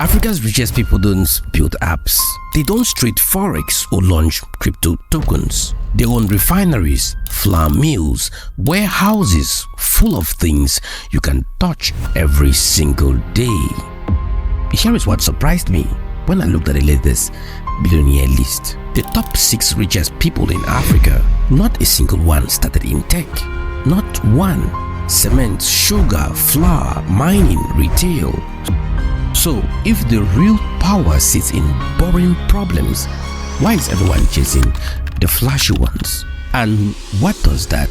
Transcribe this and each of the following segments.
Africa's richest people don't build apps. They don't trade forex or launch crypto tokens. They own refineries, flour mills, warehouses full of things you can touch every single day. Here is what surprised me when I looked at the latest billionaire list. The top 6 richest people in Africa, not a single one started in tech. Not one. Cement, sugar, flour, mining, retail. So, if the real power sits in boring problems, why is everyone chasing the flashy ones? And what does that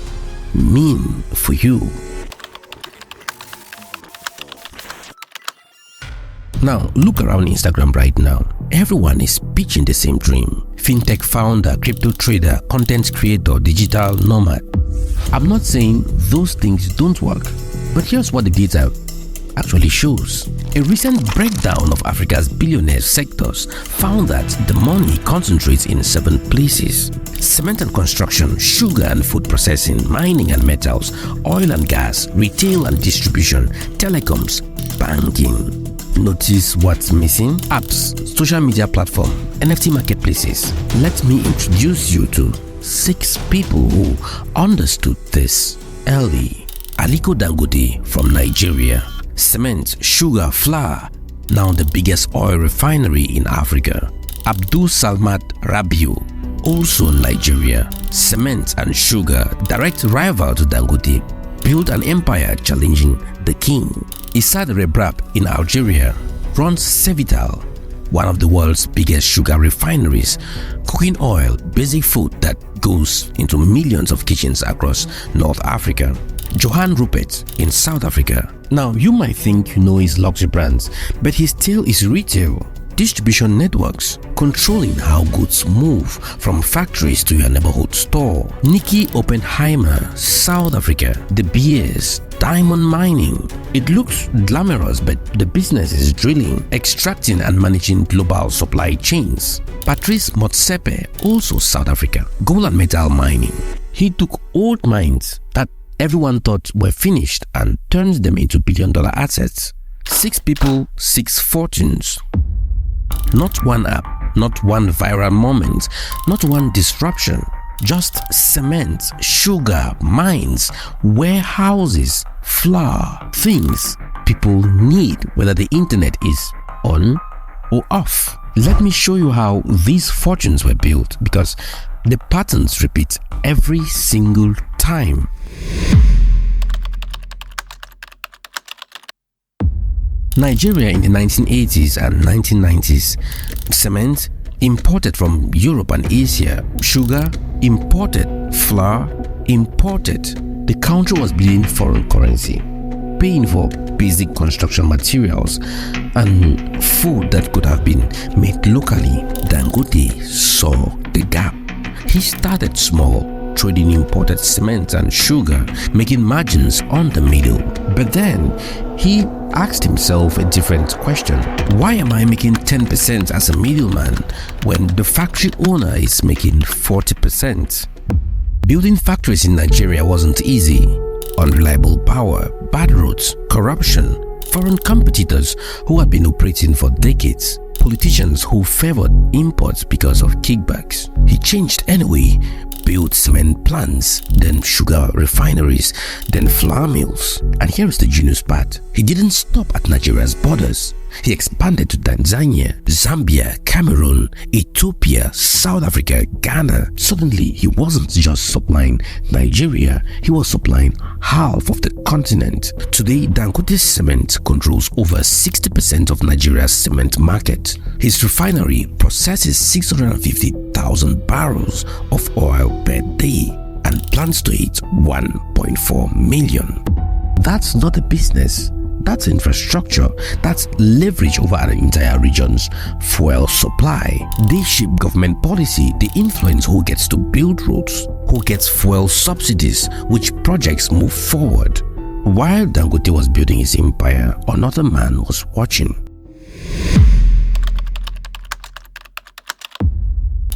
mean for you? Now, look around Instagram right now. Everyone is pitching the same dream. Fintech founder, crypto trader, content creator, digital nomad. I'm not saying those things don't work, but here's what the data actually shows. A recent breakdown of Africa's billionaire sectors found that the money concentrates in 7 places: cement and construction, sugar and food processing, mining and metals, oil and gas, retail and distribution, telecoms, banking. Notice what's missing? Apps, social media platform, NFT marketplaces. Let me introduce you to 6 people who understood this early. Aliko Dangote from Nigeria. Cement, sugar, flour, now the biggest oil refinery in Africa. Abdulsamad Rabiu, also Nigeria. Cement and sugar, direct rival to Dangote, built an empire challenging the king. Issad Rebrab in Algeria runs Cevital, one of the world's biggest sugar refineries, cooking oil, basic food that goes into millions of kitchens across North Africa. Johann Rupert in South Africa. Now, you might think you know his luxury brands, but his tail is retail. Distribution networks, controlling how goods move from factories to your neighborhood store. Nikki Oppenheimer, South Africa. De Beers, diamond mining. It looks glamorous, but the business is drilling, extracting and managing global supply chains. Patrice Motsepe, also South Africa. Gold and metal mining. He took old mines that everyone thought were finished and turns them into billion-dollar assets. 6 people, 6 fortunes. Not one app, not one viral moment, not one disruption. Just cement, sugar, mines, warehouses, flour, things people need whether the internet is on or off. Let me show you how these fortunes were built, because the patterns repeat every single time. Nigeria in the 1980s and 1990s. Cement imported from Europe and Asia. Sugar imported. Flour imported. The country was bleeding foreign currency, paying for basic construction materials and food that could have been made locally. Dangote saw the gap. He started small, trading imported cement and sugar, making margins on the middle. But then he asked himself a different question. Why am I making 10% as a middleman when the factory owner is making 40%? Building factories in Nigeria wasn't easy. Unreliable power, bad roads, corruption, foreign competitors who had been operating for decades, politicians who favored imports because of kickbacks. He changed anyway, built cement plants, then sugar refineries, then flour mills. And here is the genius part. He didn't stop at Nigeria's borders. He expanded to Tanzania, Zambia, Cameroon, Ethiopia, South Africa, Ghana. Suddenly, he wasn't just supplying Nigeria, he was supplying half of the continent. Today, Dangote Cement controls over 60% of Nigeria's cement market. His refinery processes 650,000 barrels of oil per day and plans to hit 1.4 million. That's not a business. That's infrastructure. That's leverage over an entire region's fuel supply. They shape government policy. They influence who gets to build roads, who gets fuel subsidies, which projects move forward. While Dangote was building his empire, another man was watching.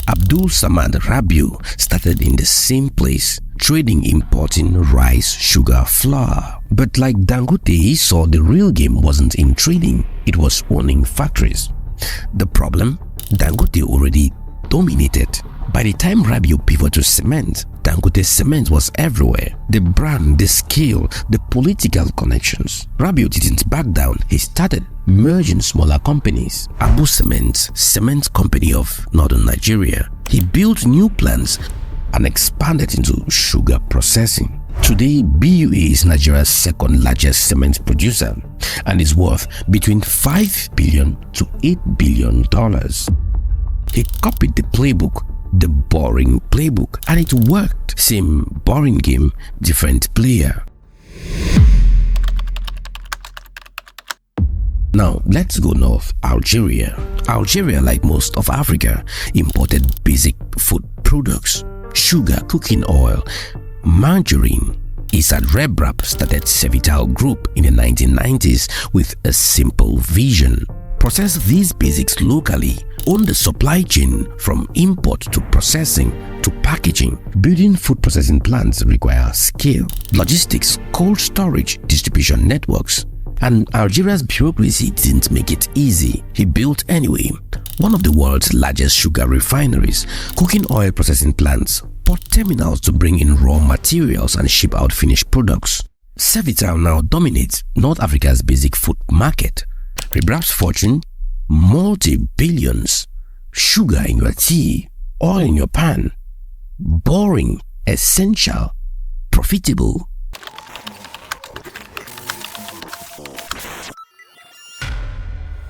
Abdulsamad Rabiu started in the same place, trading, importing rice, sugar, flour. But like Dangote, he saw the real game wasn't in trading, it was owning factories. The problem? Dangote already dominated. By the time Rabiu pivoted to cement, Dangote Cement was everywhere. The brand, the scale, the political connections. Rabiu didn't back down. He started merging smaller companies. Abdulsamad, cement company of northern Nigeria. He built new plants and expanded into sugar processing. Today, BUA is Nigeria's second largest cement producer and is worth between $5 billion to $8 billion. He copied the playbook, the boring playbook, and it worked. Same boring game, different player. Now let's go north. Algeria. Algeria, like most of Africa, imported basic food products: sugar, cooking oil, margarine. Issad Rebrab started Cevital Group in the 1990s with a simple vision: process these basics locally, own the supply chain from import to processing to packaging. Building food processing plants require scale, logistics, cold storage, distribution networks. And Algeria's bureaucracy didn't make it easy. He built anyway. One of the world's largest sugar refineries, cooking oil processing plants, port terminals to bring in raw materials and ship out finished products. Cevital now dominates North Africa's basic food market. Rebrab's fortune? Multi-billions. Sugar in your tea, oil in your pan. Boring, essential, profitable.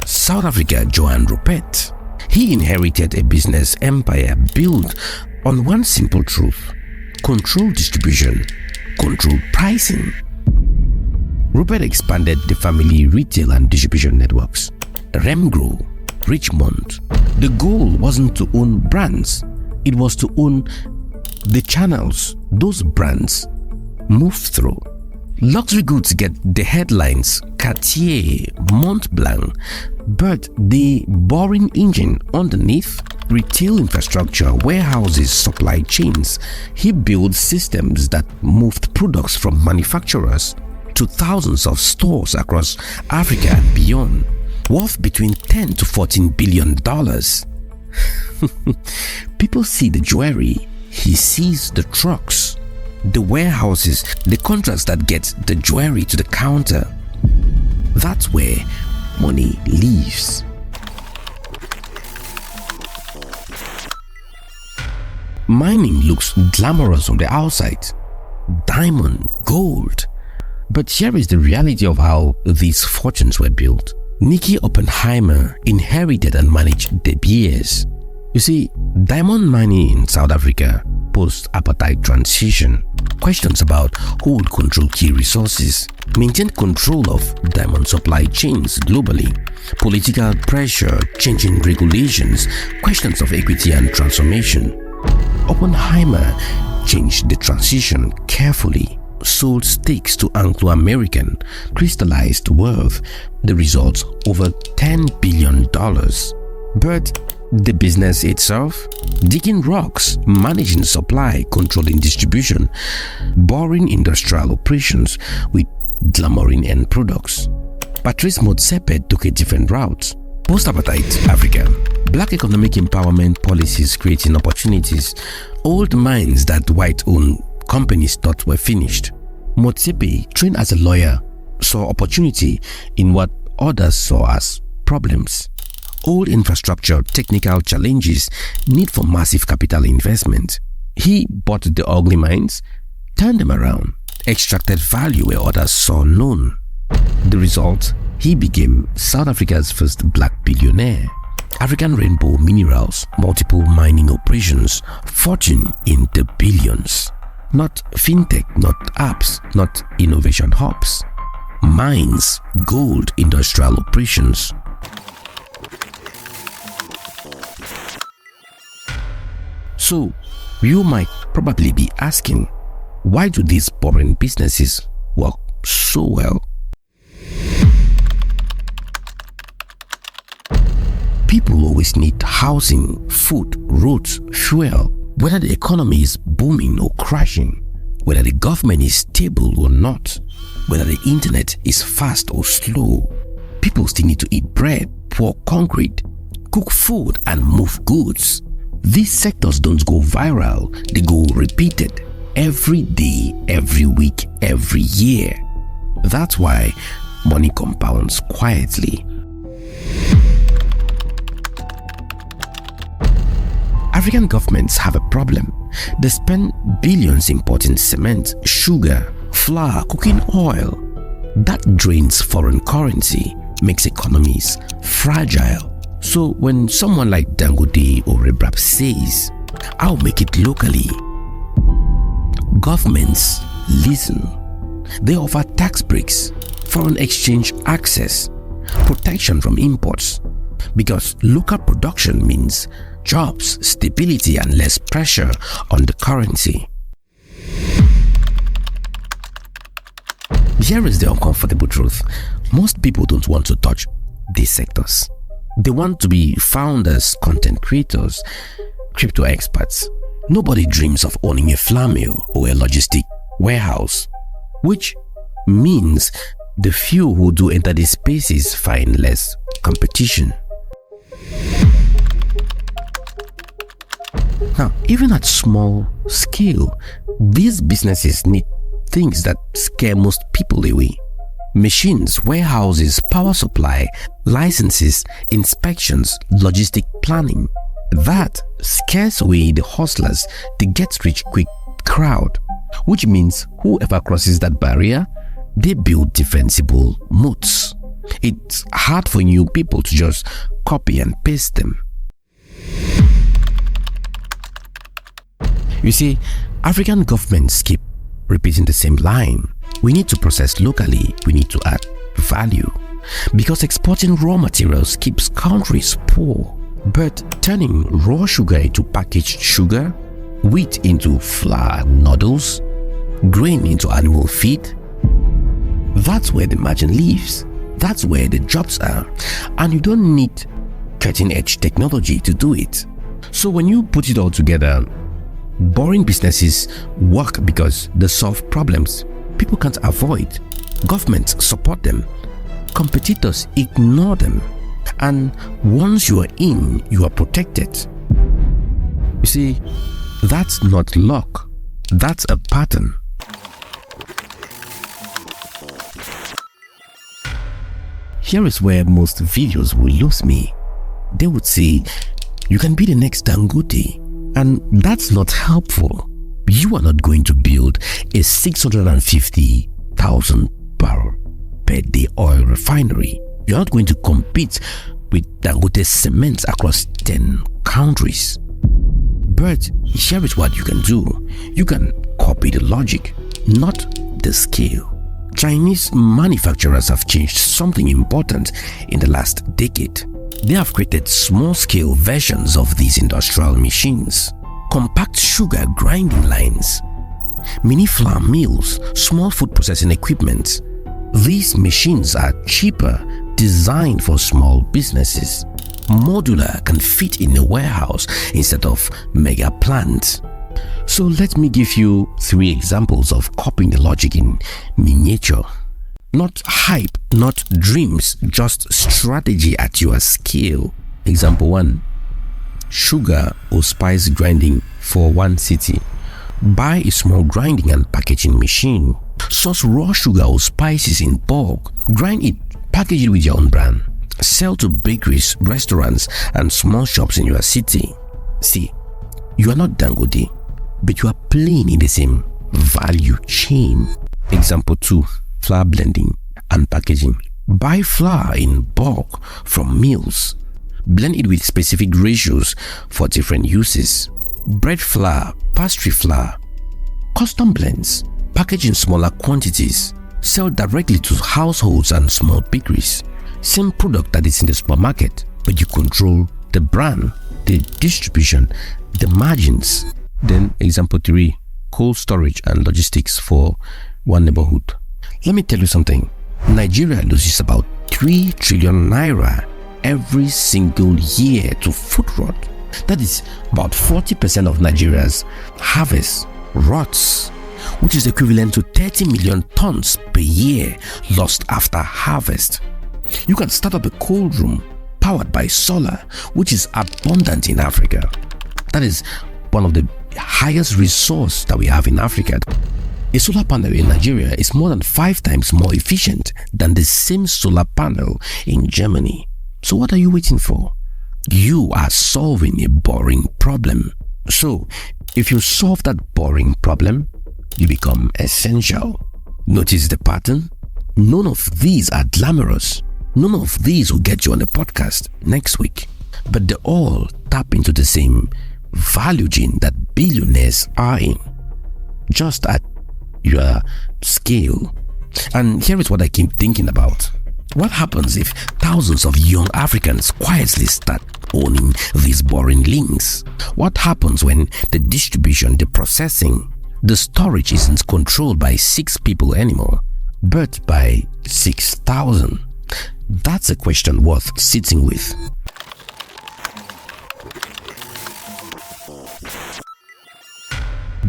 South Africa, Johann Rupert. He inherited a business empire built on one simple truth: control distribution, control pricing. Rupert expanded the family retail and distribution networks. Remgro, Richmond. The goal wasn't to own brands, it was to own the channels those brands move through. Luxury goods get the headlines: Cartier, Montblanc, but the boring engine underneath, retail infrastructure, warehouses, supply chains. He built systems that moved products from manufacturers to thousands of stores across Africa and beyond, worth between $10 to $14 billion. People see the jewelry, he sees the trucks, the warehouses, the contracts that get the jewelry to the counter. That's where money lives. Mining looks glamorous on the outside. Diamond, gold. But here is the reality of how these fortunes were built. Nicky Oppenheimer inherited and managed De Beers. You see, diamond mining in South Africa post-apartheid transition, questions about who would control key resources, maintain control of diamond supply chains globally, political pressure, changing regulations, questions of equity and transformation. Oppenheimer changed the transition carefully, sold stakes to Anglo-American, crystallized wealth, the results over $10 billion. But the business itself? Digging rocks, managing supply, controlling distribution, boring industrial operations with glamoring end products. Patrice Motsepe took a different route. Post-apartheid Africa, black economic empowerment policies creating opportunities, old mines that white-owned companies thought were finished. Motsepe, trained as a lawyer, saw opportunity in what others saw as problems. Old infrastructure, technical challenges, need for massive capital investment. He bought the ugly mines, turned them around, extracted value where others saw none. The result? He became South Africa's first black billionaire. African Rainbow Minerals, multiple mining operations, fortune in the billions. Not fintech, not apps, not innovation hubs. Mines, gold, industrial operations. So, you might probably be asking, why do these boring businesses work so well? People always need housing, food, roads, fuel. Whether the economy is booming or crashing, whether the government is stable or not, whether the internet is fast or slow. People still need to eat bread, pour concrete, cook food, and move goods. These sectors don't go viral, they go repeated every day, every week, every year. That's why money compounds quietly. African governments have a problem. They spend billions importing cement, sugar, flour, cooking oil. That drains foreign currency, makes economies fragile. So when someone like Dangote or Rebrab says, "I'll make it locally," governments listen. They offer tax breaks, foreign exchange access, protection from imports, because local production means jobs, stability, and less pressure on the currency. Here is the uncomfortable truth. Most people don't want to touch these sectors. They want to be founders, content creators, crypto experts. Nobody dreams of owning a flour mill or a logistic warehouse, which means the few who do enter these spaces find less competition. Now, even at small scale, these businesses need things that scare most people away. Machines, warehouses, power supply, licenses, inspections, logistic planning. That scares away the hustlers, the get-rich-quick crowd, which means whoever crosses that barrier, they build defensible moats. It's hard for new people to just copy and paste them. You see, African governments keep repeating the same line. We need to process locally, we need to add value, because exporting raw materials keeps countries poor. But turning raw sugar into packaged sugar, wheat into flour noodles, grain into animal feed, that's where the margin lives. That's where the jobs are. And you don't need cutting-edge technology to do it. So when you put it all together, boring businesses work because they solve problems people can't avoid. Governments support them. Competitors ignore them. And once you are in, you are protected. You see, that's not luck. That's a pattern. Here is where most videos will lose me. They would say, you can be the next Dangote. And that's not helpful. You are not going to build a 650,000 barrel per day oil refinery. You're not going to compete with Dangote Cement across 10 countries. But here is what you can do. You can copy the logic, not the scale. Chinese manufacturers have changed something important in the last decade. They have created small-scale versions of these industrial machines, compact sugar grinding lines, mini flour mills, small food processing equipment. These machines are cheaper, designed for small businesses, modular, can fit in a warehouse instead of mega plants. So let me give you 3 examples of copying the logic in miniature. Not hype, not dreams, just strategy at your scale. Example 1. Sugar or spice grinding for one city. Buy a small grinding and packaging machine. Source raw sugar or spices in bulk. Grind it, package it with your own brand. Sell to bakeries, restaurants, and small shops in your city. See, you are not Dangote, but you are playing in the same value chain. Example 2. Flour blending and packaging. Buy flour in bulk from mills. Blend it with specific ratios for different uses. Bread flour, pastry flour, custom blends. Package in smaller quantities. Sell directly to households and small bakeries. Same product that is in the supermarket, but you control the brand, the distribution, the margins. Then example 3, cold storage and logistics for one neighborhood. Let me tell you something. Nigeria loses about 3 trillion naira every single year to food rot. That is about 40% of Nigeria's harvest rots. which is equivalent to 30 million tons per year lost after harvest. You can start up a cold room powered by solar, which is abundant in Africa. That is one of the highest resources that we have in Africa. A solar panel in Nigeria is more than 5 times more efficient than the same solar panel in Germany. So what are you waiting for? You are solving a boring problem. So if you solve that boring problem, you become essential. Notice the pattern? None of these are glamorous. None of these will get you on the podcast next week. But they all tap into the same value gene that billionaires are in, just at your scale. And here is what I keep thinking about. What happens if thousands of young Africans quietly start owning these boring links? What happens when the distribution, the processing, the storage isn't controlled by 6 people anymore, but by 6,000? That's a question worth sitting with.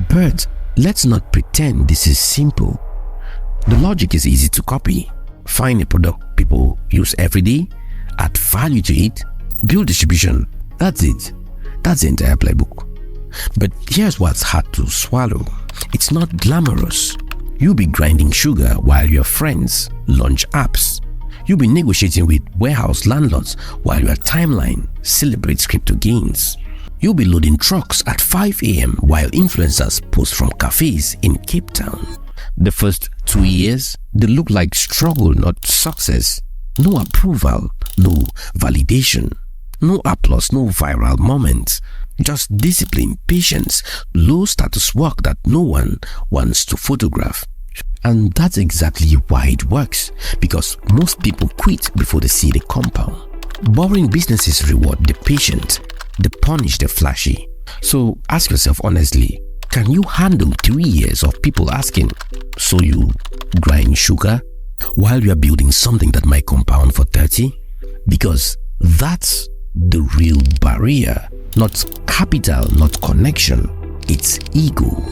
But let's not pretend this is simple. The logic is easy to copy. Find a product people use every day, add value to it, build distribution. That's it. That's the entire playbook. But here's what's hard to swallow. It's not glamorous. You'll be grinding sugar while your friends launch apps. You'll be negotiating with warehouse landlords while your timeline celebrates crypto gains. You'll be loading trucks at 5 a.m. while influencers post from cafes in Cape Town. The first 2 years, they look like struggle, not success. No approval, no validation, no applause, no viral moments. Just discipline, patience, low status work that no one wants to photograph. And that's exactly why it works, because most people quit before they see the compound. Boring businesses reward the patient, they punish the flashy. So ask yourself honestly, can you handle 3 years of people asking, so you grind sugar while you are building something that might compound for 30? Because that's the real barrier. Not capital, not connection, it's ego.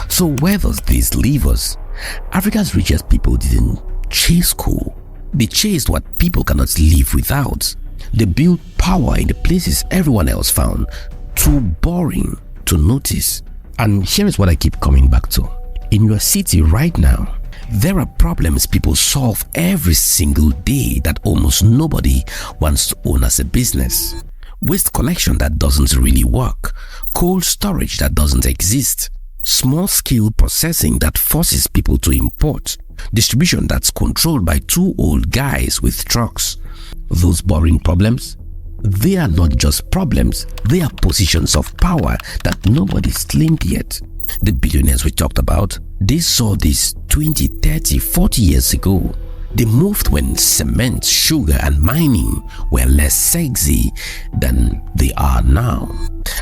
So where does this leave us? Africa's richest people didn't chase cool. They chased what people cannot live without. They built power in the places everyone else found too boring to notice. And here is what I keep coming back to. In your city right now, there are problems people solve every single day that almost nobody wants to own as a business. Waste collection that doesn't really work. Cold storage that doesn't exist. Small-scale processing that forces people to import. Distribution that's controlled by 2 old guys with trucks. Those boring problems, they are not just problems, they are positions of power that nobody's claimed yet. The billionaires we talked about, they saw this 20, 30, 40 years ago. They moved when cement, sugar and mining were less sexy than they are now.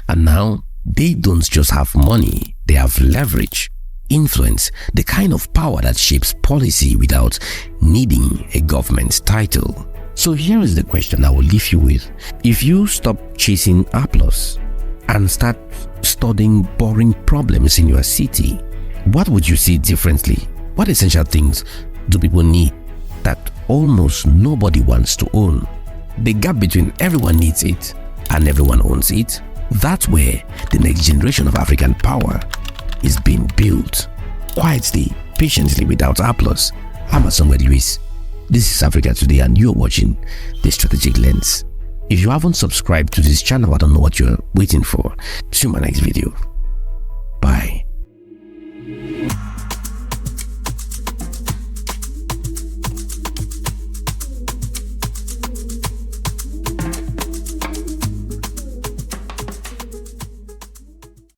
And now, they don't just have money, they have leverage, influence, the kind of power that shapes policy without needing a government title. So here is the question I will leave you with. If you stop chasing applause and start studying boring problems in your city, what would you see differently? What essential things do people need that almost nobody wants to own? The gap between everyone needs it and everyone owns it, that's where the next generation of African power is being built. Quietly, patiently, without applause. I'm Abdulsamad Rabiu. This is Africa Today and you're watching The Strategic Lens. If you haven't subscribed to this channel, I don't know what you're waiting for. See you in my next video.